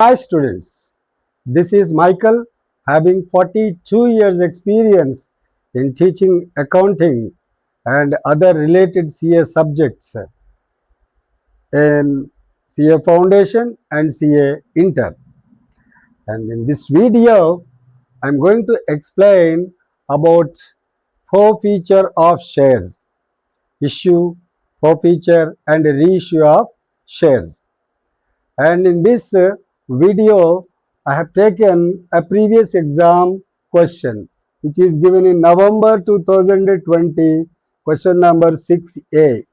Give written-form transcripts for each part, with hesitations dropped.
Hi students, this is Michael, having 42 years experience in teaching accounting and other related CA subjects in CA Foundation and CA Inter. And in this video, I'm going to explain about forfeiture of shares, issue, forfeiture and reissue of shares. And in this video, I have taken a previous exam question which is given in November 2020, question number 6A.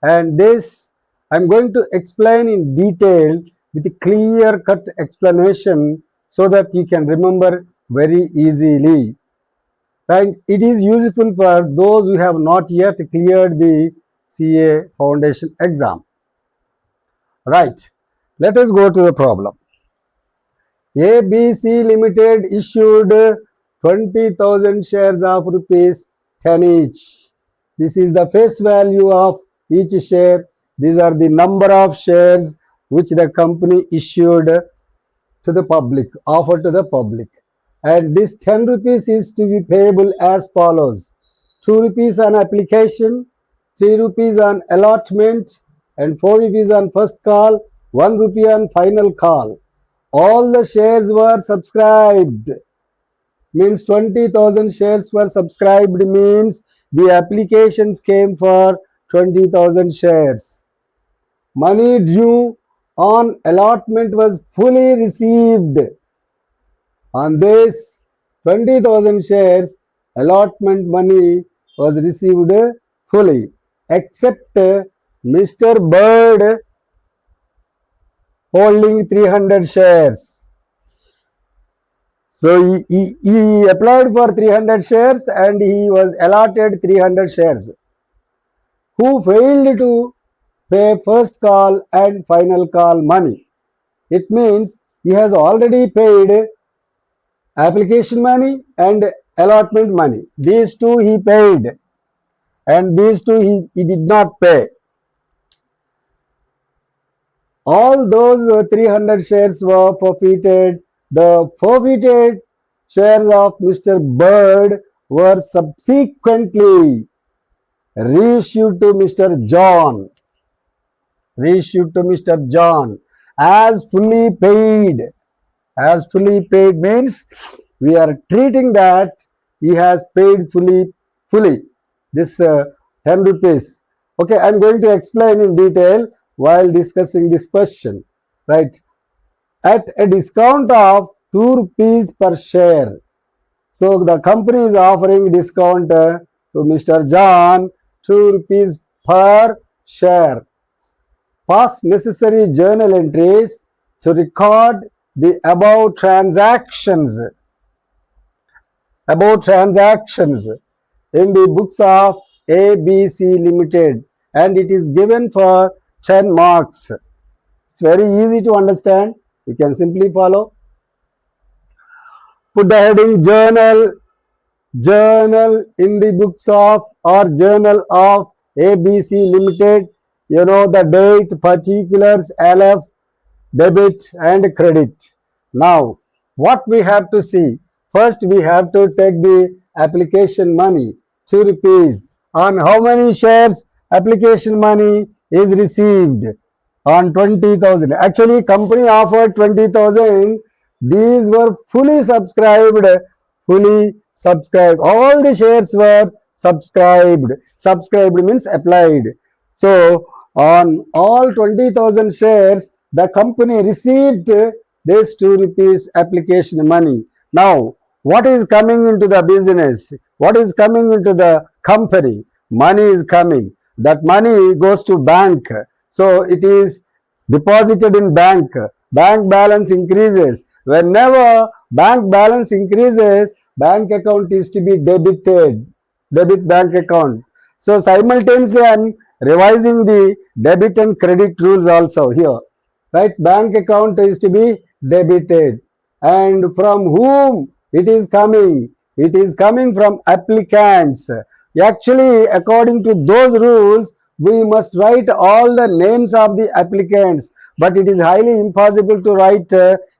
And this I am going to explain in detail with a clear cut explanation so that you can remember very easily. And it is useful for those who have not yet cleared the CA Foundation exam. Right. Let us go to the problem. ABC Limited issued 20,000 shares of rupees 10 each. This is the face value of each share. These are the number of shares which the company issued to the public, offered to the public. And this 10 rupees is to be payable as follows. 2 rupees on application, 3 rupees on allotment, and 4 rupees on first call, 1 rupee on final call. All the shares were subscribed. Means 20,000 shares were subscribed, means the applications came for 20,000 shares. Money due on allotment was fully received. On this 20,000 shares, allotment money was received fully, except Mr. Bird holding 300 shares. So he applied for 300 shares and he was allotted 300 shares. Who failed to pay first call and final call money. It means he has already paid application money and allotment money. These two he paid and these two he did not pay. All those 300 shares were forfeited. The forfeited shares of Mr. Bird were subsequently reissued to Mr. John. Reissued to Mr. John as fully paid. As fully paid means we are treating that he has paid fully this 10 rupees. Okay, I am going to explain in detail while discussing this question. Right. At a discount of 2 rupees per share. So the company is offering discount to Mr. John 2 rupees per share. Pass necessary journal entries to record the above transactions in the books of ABC Limited, and it is given for 10 marks. It's very easy to understand. You can simply follow. Put the heading journal in the books of or journal of ABC Limited. You know the date, particulars, LF, debit and credit. Now, what we have to see? First, we have to take the application money, 2 rupees. On how many shares application money is received? On 20,000. Actually, company offered 20,000. These were fully subscribed. All the shares were subscribed. Subscribed means applied. So, on all 20,000 shares, the company received this 2 rupees application money. Now, what is coming into the business? What is coming into the company? Money is coming. That money goes to bank. So, it is deposited in bank. Bank balance increases. Whenever bank balance increases, bank account is to be debited. Debit bank account. So, simultaneously, I am revising the debit and credit rules also here. Right? Bank account is to be debited. And from whom it is coming? It is coming from applicants. Actually, according to those rules, we must write all the names of the applicants. but it is highly impossible to write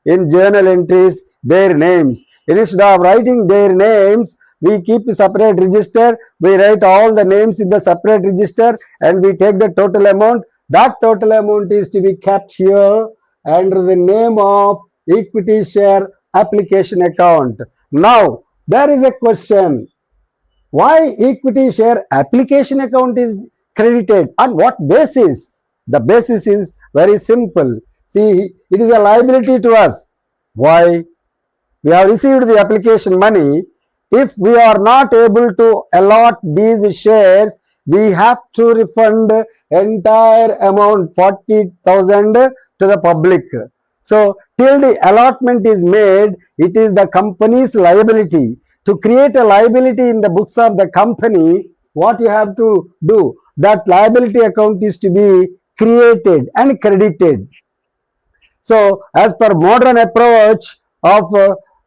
in journal entries their names. Instead of writing their names, we keep a separate register. We write all the names in the separate register and we take the total amount. That total amount is to be kept here under the name of equity share application account. Now, there is a question. Why equity share application account is credited? On what basis? The basis is very simple. See, it is a liability to us. Why? We have received the application money. If we are not able to allot these shares, we have to refund entire amount 40,000 to the public. So till the allotment is made, it is the company's liability. To create a liability in the books of the company, what you have to do? That liability account is to be created and credited. So as per modern approach of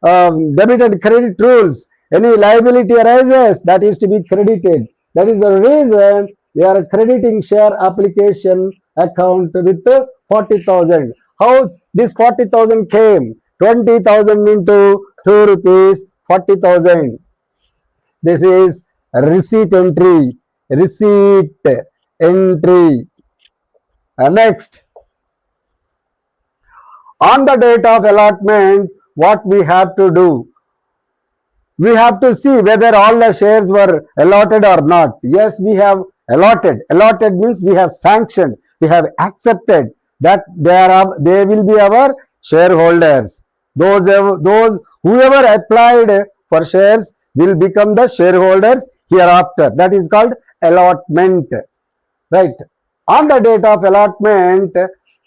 debit and credit rules, any liability arises, that is to be credited. That is the reason we are crediting share application account with 40,000. How this 40,000 came? 20,000 into 2 rupees, 40,000. This is receipt entry. Receipt entry. Next, on the date of allotment, what we have to do? We have to see whether all the shares were allotted or not. Yes, we have allotted. Allotted means we have sanctioned, we have accepted that they will be our shareholders. Whoever applied for shares will become the shareholders hereafter. That is called allotment. Right. On the date of allotment,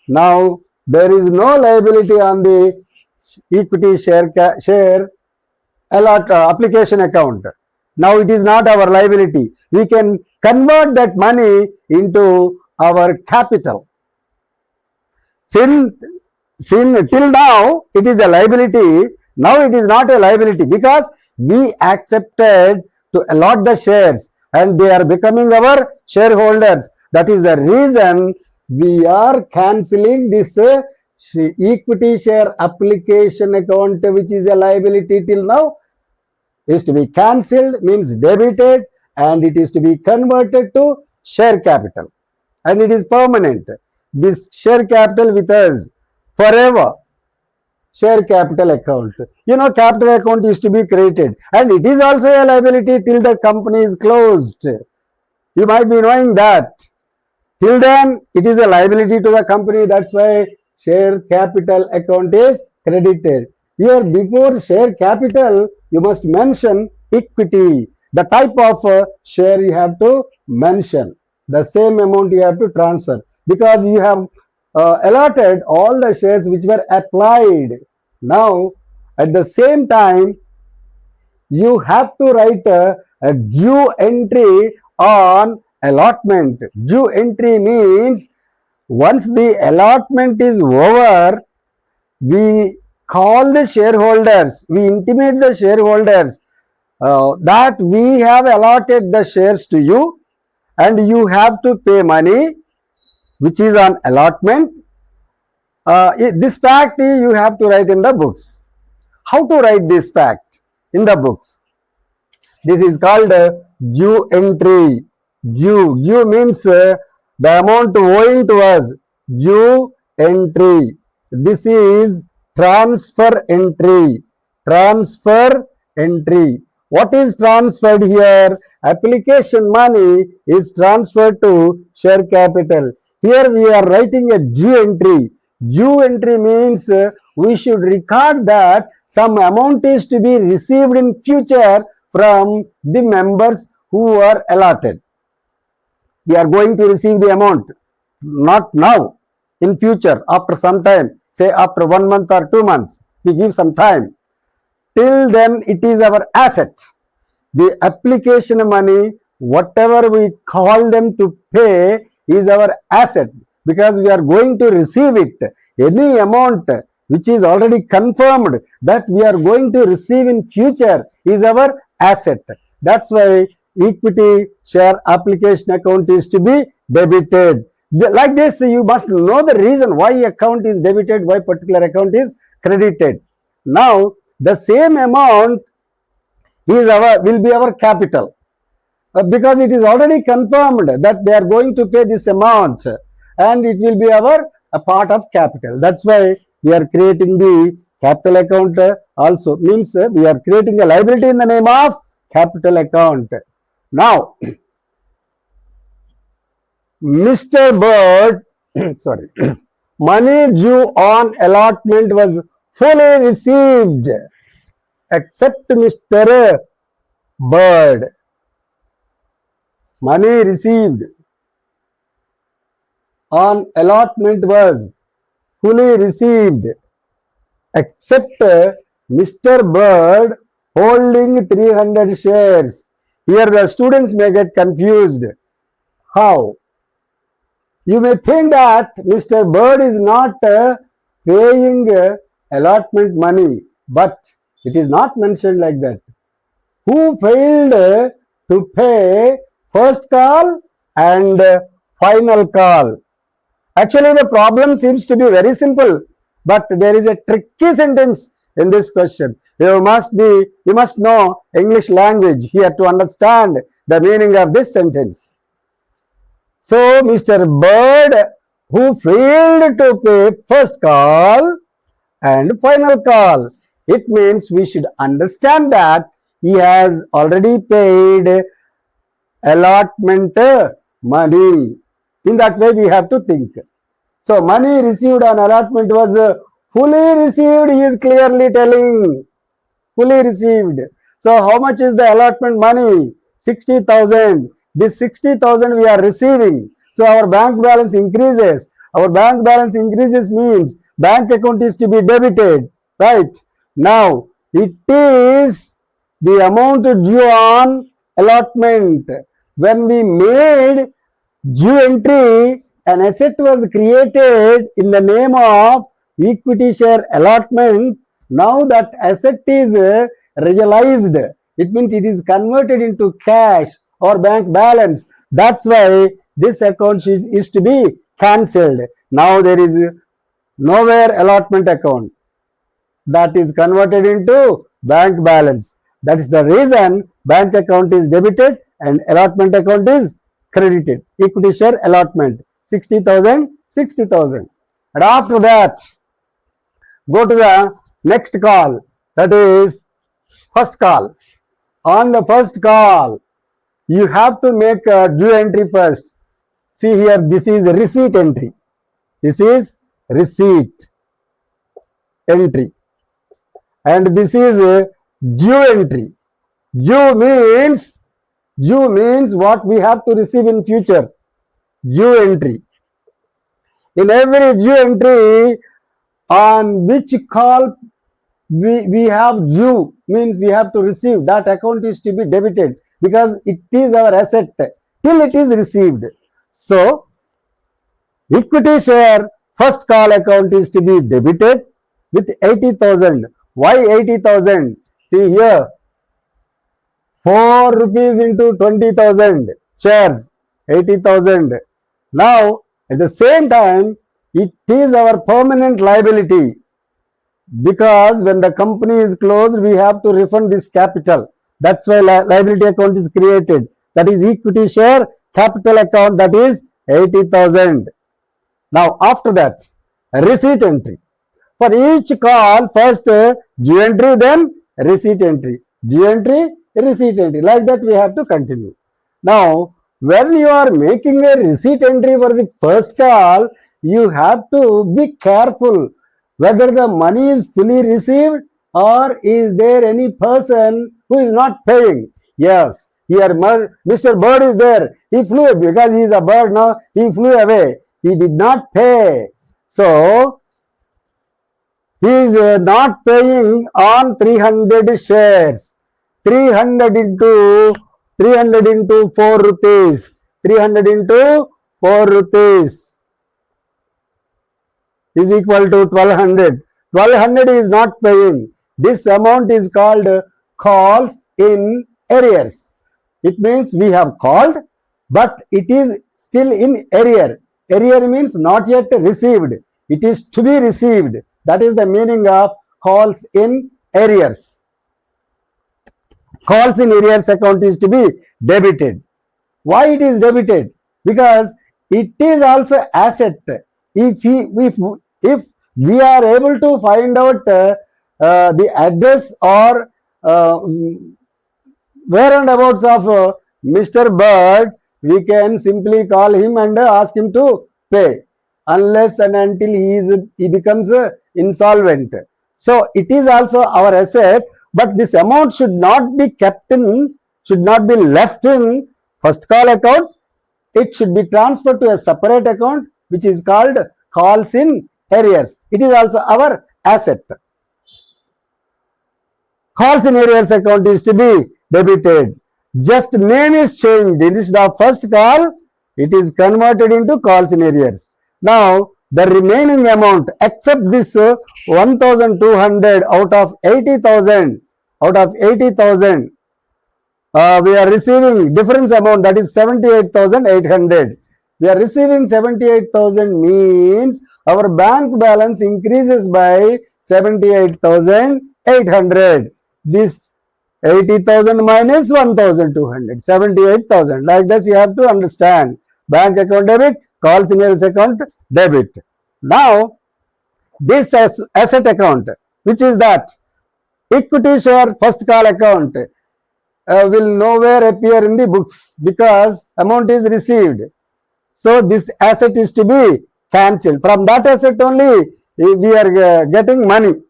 now there is no liability on the equity share application account. Now it is not our liability. We can convert that money into our capital. Till now it is a liability. Now it is not a liability because we accepted to allot the shares and they are becoming our shareholders. That is the reason we are cancelling this equity share application account, which is a liability till now, is to be cancelled, means debited, and it is to be converted to share capital, and it is permanent. This share capital with us forever. Share capital account. You know, capital account is to be created and it is also a liability till the company is closed. You might be knowing that. Till then, it is a liability to the company. That's why share capital account is credited. Here, before share capital, you must mention equity. The type of share you have to mention. The same amount you have to transfer because you have allotted all the shares which were applied. Now, at the same time, you have to write a due entry on allotment. Due entry means once the allotment is over, we call the shareholders, we intimate the shareholders that we have allotted the shares to you and you have to pay money which is on allotment. This fact you have to write in the books. How to write this fact in the books? This is called due entry. Due means the amount owing to us. Due entry. This is transfer entry. Transfer entry. What is transferred here? Application money is transferred to share capital. Here we are writing a due entry. Due entry means we should record that some amount is to be received in future from the members who are allotted. We are going to receive the amount, not now, in future, after some time, say after 1 month or 2 months, we give some time. Till then, it is our asset. The application money, whatever we call them to pay, is our asset because we are going to receive it. Any amount which is already confirmed that we are going to receive in future is our asset. That's why equity share application account is to be debited. Like this, you must know the reason why account is debited, why particular account is credited. Now, the same amount will be our capital. Because it is already confirmed that they are going to pay this amount, and it will be a part of capital. That's why we are creating the capital account also. Means we are creating a liability in the name of capital account. Now, Mr. Bird, sorry, money due on allotment was fully received except Mr. Bird. Money received on allotment was fully received except Mr. Bird holding 300 shares. Here the students may get confused. How? You may think that Mr. Bird is not paying allotment money, but it is not mentioned like that. Who failed to pay first call and final call? Actually, the problem seems to be very simple, but there is a tricky sentence in this question. You must know English language here to understand the meaning of this sentence. So, Mr. Bird, who failed to pay first call and final call, it means we should understand that he has already paid allotment money. In that way, we have to think. So, money received on allotment was fully received, he is clearly telling. Fully received. So, how much is the allotment money? 60,000. This 60,000 we are receiving. So, our bank balance increases. Our bank balance increases means bank account is to be debited. Right? Now, it is the amount due on allotment. When we made due entry, an asset was created in the name of equity share allotment. Now that asset is realized. It means it is converted into cash or bank balance. That's why this account is to be cancelled. Now there is nowhere allotment account. That is converted into bank balance. That is the reason bank account is debited and allotment account is credited. Equity share allotment 60,000, 60,000. And after that, go to the next call, that is first call. On the first call, you have to make a due entry first. See here, this is receipt entry. This is receipt entry. And this is a due entry. Due means what we have to receive in future. Due entry. In every due entry, on which call we have due, means we have to receive, that account is to be debited because it is our asset till it is received. So, equity share first call account is to be debited with 80,000. Why 80,000? See here, 4 rupees into 20,000 shares, 80,000. Now, at the same time, it is our permanent liability because when the company is closed, we have to refund this capital. That's why liability account is created. That is equity share capital account, that is 80,000. Now, after that, receipt entry. For each call, first due entry, then receipt entry. Due entry, receipt entry. Like that, we have to continue. Now, when you are making a receipt entry for the first call, you have to be careful whether the money is fully received or is there any person who is not paying. Yes, here Mr. Bird is there. He flew because he is a bird now. He flew away. He did not pay. So, he is not paying on 300 shares. 300 into 4 rupees. 300 into 4 rupees is equal to 1200. 1200 is not paying. This amount is called calls in arrears. It means we have called, but it is still in arrear. arrear means not yet received. It is to be received. That is the meaning of calls in arrears. Calls in arrears account is to be debited. Why it is debited? Because it is also asset. If we are able to find out the address or where and abouts of Mr. Bird, we can simply call him and ask him to pay, unless and until he becomes insolvent. So it is also our asset, but this amount should not be left in first call account. It should be transferred to a separate account which is called calls in arrears. It is also our asset. Calls in arrears account is to be debited. Just name is changed. Instead of first call, it is converted into calls in arrears. Now, the remaining amount, except this 1,200 out of 80,000, we are receiving difference amount, that is 78,800. We are receiving 78,000 means our bank balance increases by 78,800. This 80,000 minus 1,200, 78,000. Like this you have to understand. Bank account debit, calls in arrears account debit. Now, this asset account, which is that equity share first call account, will nowhere appear in the books because amount is received. So this asset is to be cancelled. From that asset only we are getting money,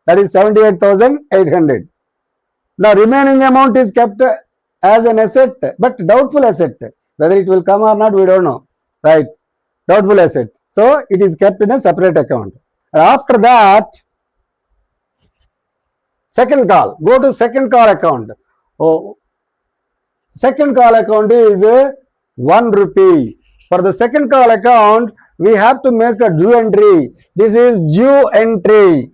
that is 78,800. Now remaining amount is kept as an asset, but doubtful asset. Whether it will come or not, we don't know, right? Doubtful asset. So it is kept in a separate account. After that, second call. Go to second call account. Oh, second call account is 1 rupee. For the second call account, we have to make a due entry. This is due entry.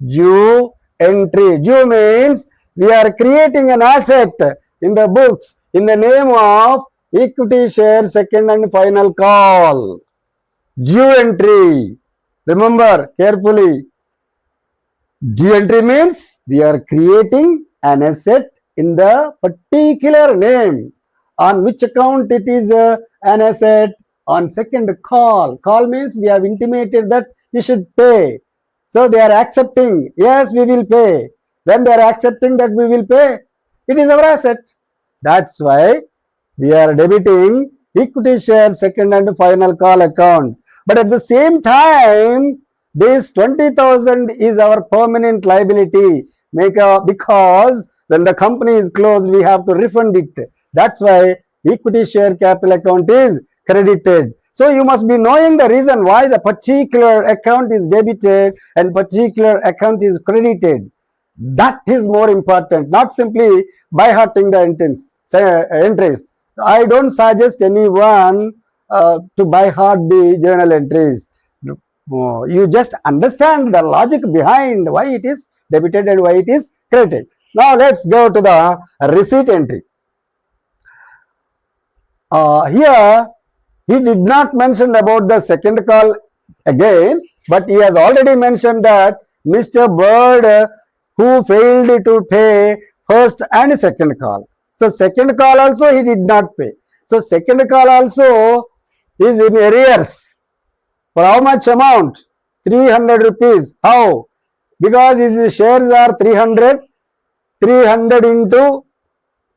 Due entry. Due means we are creating an asset in the books in the name of equity share second and final call. Due entry. Remember carefully. Due entry means we are creating an asset in the particular name. On which account it is an asset? On second call. Call means we have intimated that you should pay. So they are accepting, yes, we will pay. When they are accepting that we will pay, it is our asset. That's why we are debiting equity share second and final call account. But at the same time, this 20,000 is our permanent liability because when the company is closed, we have to refund it. That's why equity share capital account is credited. So you must be knowing the reason why the particular account is debited and particular account is credited. That is more important, not simply by hearting the entries. I don't suggest anyone to by heart the journal entries. You just understand the logic behind why it is debited and why it is credited. Now let's go to the receipt entry. Here he did not mention about the second call again, but he has already mentioned that Mr. Bird who failed to pay first and second call. So second call also he did not pay. So second call also is in arrears. For how much amount? 300 rupees. How? Because his shares are 300. 300 into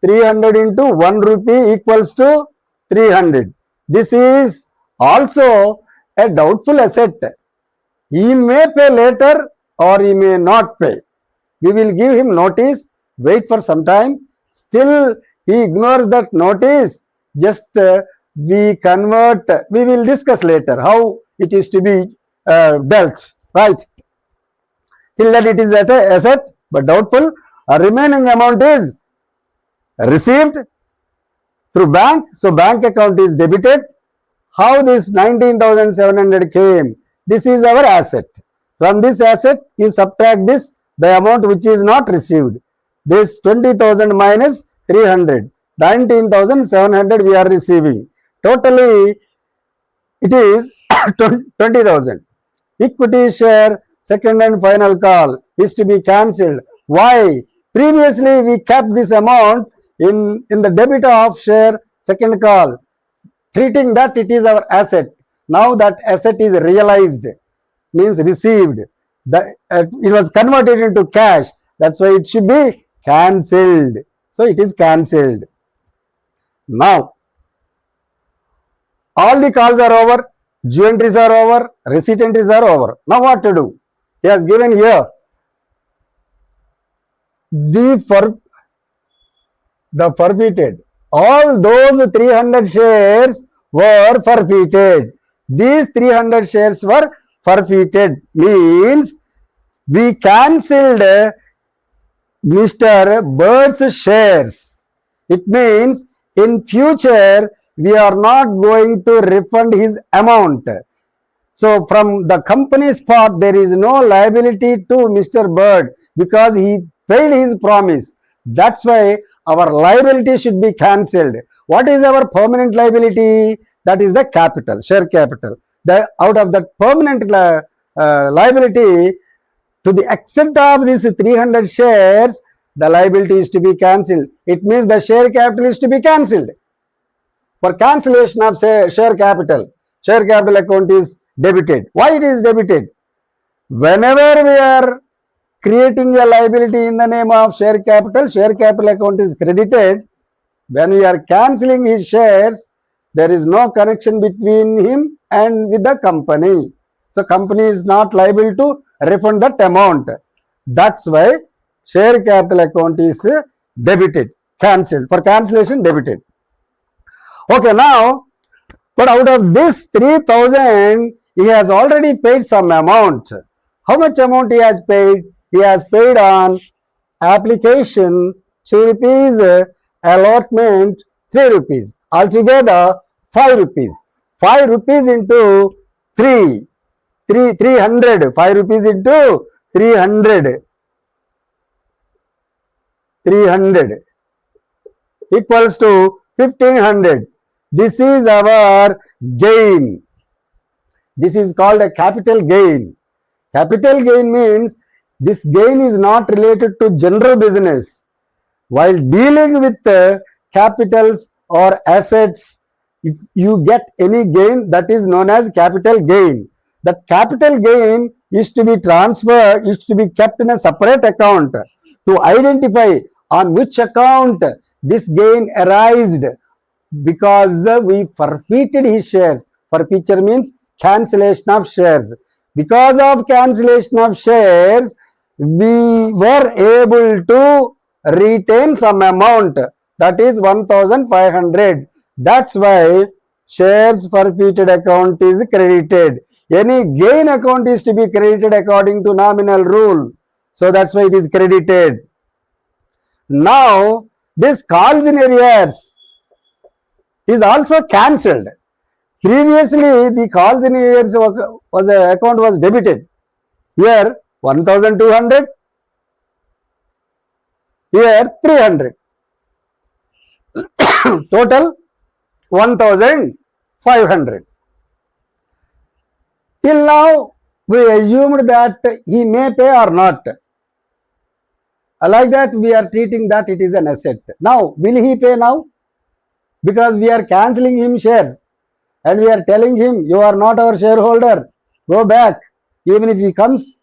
1 rupee equals to 300. This is also a doubtful asset. He may pay later or he may not pay. We will give him notice, wait for some time. Still he ignores that notice. Just we convert, we will discuss later how it is to be dealt, right? Till that it is at a asset but doubtful. A remaining amount is received through bank, so bank account is debited. How this 19,700 came? This is our asset. From this asset you subtract this, the amount which is not received. This 20,000 minus 300, 19,700 we are receiving. Totally it is 20,000. Equity share second and final call is to be cancelled. Why? Previously we kept this amount in the debit of share second call, treating that it is our asset. Now that asset is realized, means received. It was converted into cash. That's why it should be cancelled. So it is cancelled. Now, all the calls are over, due entries are over, receipt entries are over. Now what to do? He has given here the forfeited. All those 300 shares were forfeited. These 300 shares were forfeited, means we cancelled Mr. Bird's shares. It means in future we are not going to refund his amount. So from the company's part, there is no liability to Mr. Bird because he paid his promise. That's why our liability should be cancelled. What is our permanent liability? That is the capital, share capital. Out of that permanent liability, to the extent of these 300 shares, the liability is to be cancelled. It means the share capital is to be cancelled. For cancellation of share capital account is debited. Why it is debited? Whenever we are creating a liability in the name of share capital account is credited. When we are cancelling his shares, there is no connection between him and with the company. So company is not liable to refund that amount. That's why share capital account is debited, cancelled. For cancellation, debited. Okay, now, but out of this 3,000, he has already paid some amount. How much amount he has paid? He has paid on application 2 rupees, allotment 3 rupees. Altogether 5 rupees. 5 rupees into 300. 5 rupees into 300. 300 equals to 1500. This is our gain. This is called a capital gain. Capital gain means this gain is not related to general business. While dealing with capitals or assets, if you get any gain, that is known as capital gain. That capital gain is to be transferred, is to be kept in a separate account to identify on which account this gain arised, because we forfeited his shares. Forfeiture means cancellation of shares. Because of cancellation of shares, we were able to retain some amount, that is 1,500. That's why shares forfeited account is credited. Any gain account is to be credited according to nominal rule. So that's why it is credited. Now, this calls in arrears is also cancelled. Previously, the calls in arrears account was debited. Here 1,200, here 300. Total 1,500. Till now, we assumed that he may pay or not. Like that, we are treating that it is an asset. Now, will he pay now? Because we are cancelling him shares and we are telling him, you are not our shareholder, go back. Even if he comes,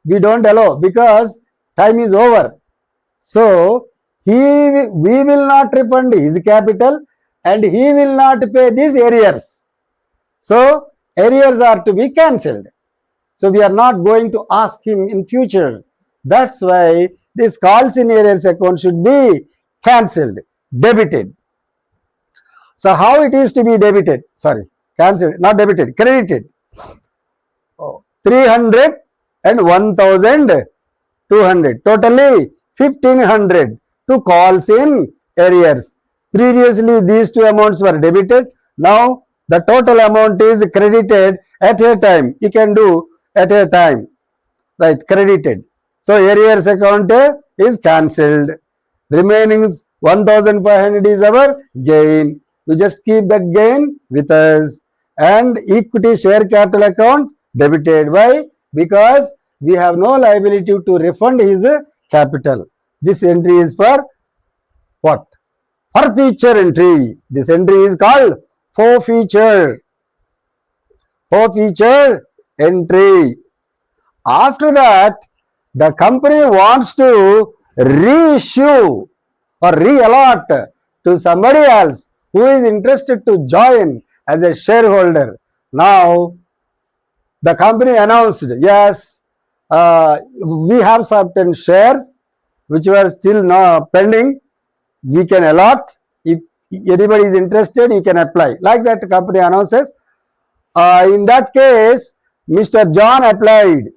we don't allow because time is over. So, we will not refund his capital and he will not pay these arrears. So, arrears are to be cancelled. So, we are not going to ask him in future. That's why this calls in arrears account should be cancelled, debited. So, how it is to be debited? Sorry, cancelled, not debited, credited. 300 and 1,200. Totally 1,500 to calls in arrears. Previously, these two amounts were debited. Now, the total amount is credited at a time. You can do at a time. Right, credited. So, arrears account is cancelled. Remaining 1,500 is our gain. We just keep that gain with us. and equity share capital account debited. Why? Because we have no liability to refund his capital. This entry is for what? Forfeiture entry. This entry is called forfeiture. Forfeiture entry. After that, the company wants to reissue or re-allot to somebody else who is interested to join as a shareholder. Now, the company announced, yes, we have certain shares which were still not pending. We can allot. If anybody is interested, you can apply. Like that, the company announces. In that case, Mr. John applied.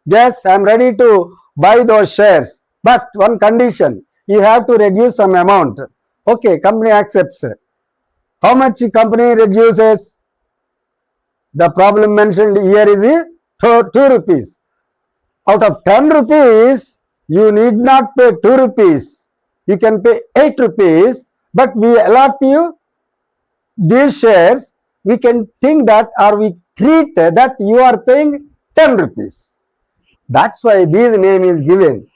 Yes, I am ready to buy those shares. But one condition, you have to reduce some amount. Okay, company accepts. How much company reduces? The problem mentioned here is 2 rupees. Out of 10 rupees, you need not pay 2 rupees. You can pay 8 rupees, but we allot you these shares. We can think that, or we treat that you are paying 10 rupees. That's why this name is given.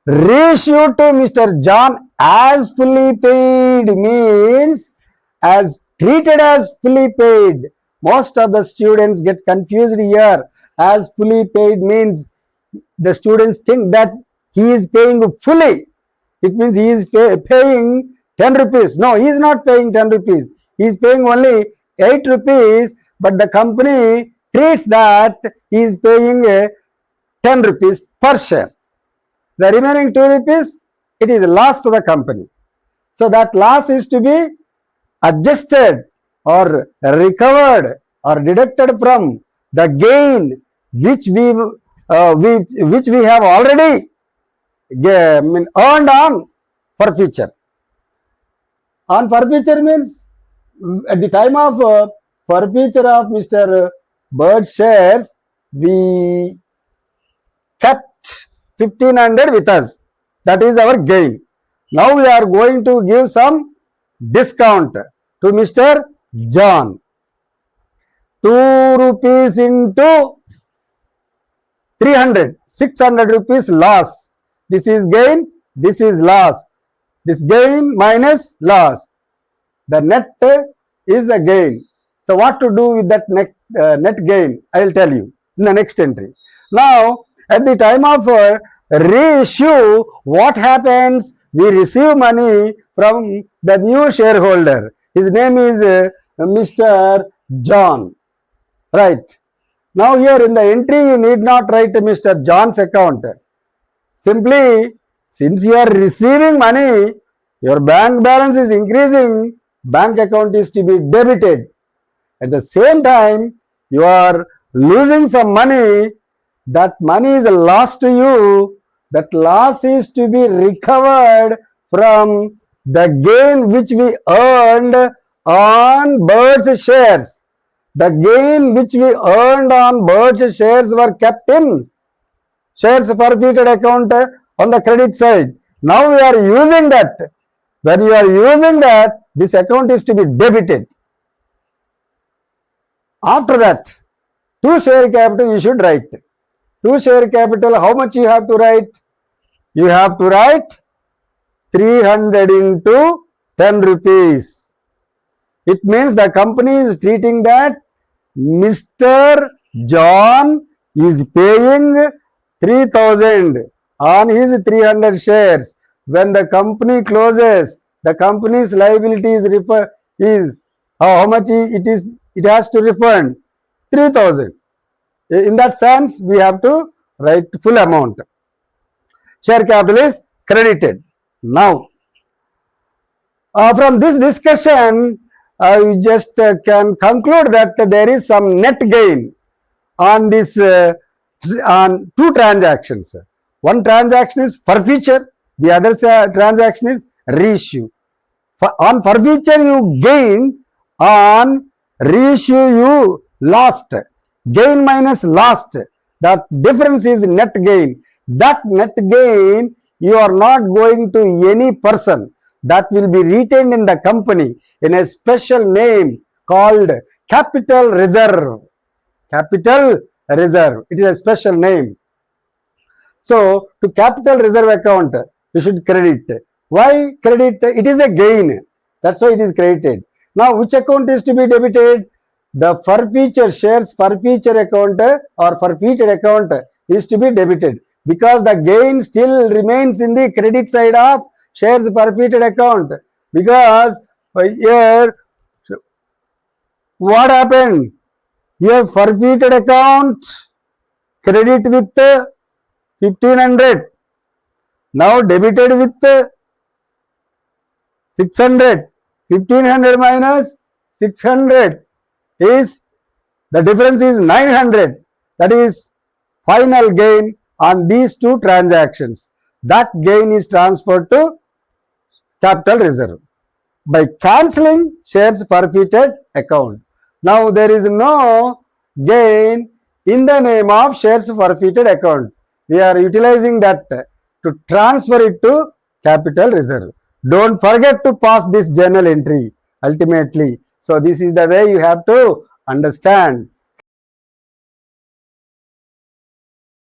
Reissue to Mr. John as fully paid means as treated as fully paid. Most of the students get confused here. As fully paid means the students think that he is paying fully. It means he is paying 10 rupees. No, he is not paying 10 rupees. He is paying only 8 rupees, but the company treats that he is paying 10 rupees per share. The remaining 2 rupees, it is loss to the company. So that loss is to be adjusted or recovered or deducted from the gain which we have already earned on forfeiture. On forfeiture means at the time of forfeiture of Mr. Bird's shares, we kept 1500 with us. That is our gain. Now we are going to give some discount to Mr. John. 2 rupees into 300, 600 rupees loss. This is gain, this is loss. This gain minus loss. The net is a gain. So what to do with that net gain? I will tell you in the next entry. Now, at the time of reissue, what happens? We receive money from the new shareholder. His name is Mr. John. Right. Now here in the entry, you need not write Mr. John's account. Simply, since you are receiving money, your bank balance is increasing, bank account is to be debited. At the same time, you are losing some money. That money is a loss to you. That loss is to be recovered from the gain which we earned on Bird's shares. The gain which we earned on Bird's shares were kept in shares forfeited account on the credit side. Now we are using that. When you are using that, this account is to be debited. After that, 2 share capital you should write. 2 share capital, how much you have to write? You have to write 300 into 10 rupees. It means the company is treating that Mr. John is paying 3000 on his 300 shares. When the company closes, the company's liability is how much it has to refund? 3000. In that sense, we have to write full amount. Share capital is credited. Now, from this discussion, I just can conclude that there is some net gain on this on 2 transactions. One transaction is forfeiture, the other transaction is reissue. On forfeiture you gained, on reissue you lost. Gain minus lost, that difference is net gain. That net gain you are not going to any person. That will be retained in the company in a special name called capital reserve. Capital reserve. It is a special name. So, to capital reserve account, we should credit. Why credit? It is a gain. That's why it is credited. Now, which account is to be debited? The forfeiture shares forfeiture account or forfeited account is to be debited because the gain still remains in the credit side of shares forfeited account. Because here, what happened? Here forfeited account credit with 1500. Now debited with 600. 1500 minus 600 is, the difference is 900. That is final gain on these two transactions. That gain is transferred to capital reserve by cancelling shares forfeited account. Now there is no gain in the name of shares forfeited account. We are utilizing that to transfer it to capital reserve. Don't forget to pass this journal entry ultimately. So this is the way you have to understand.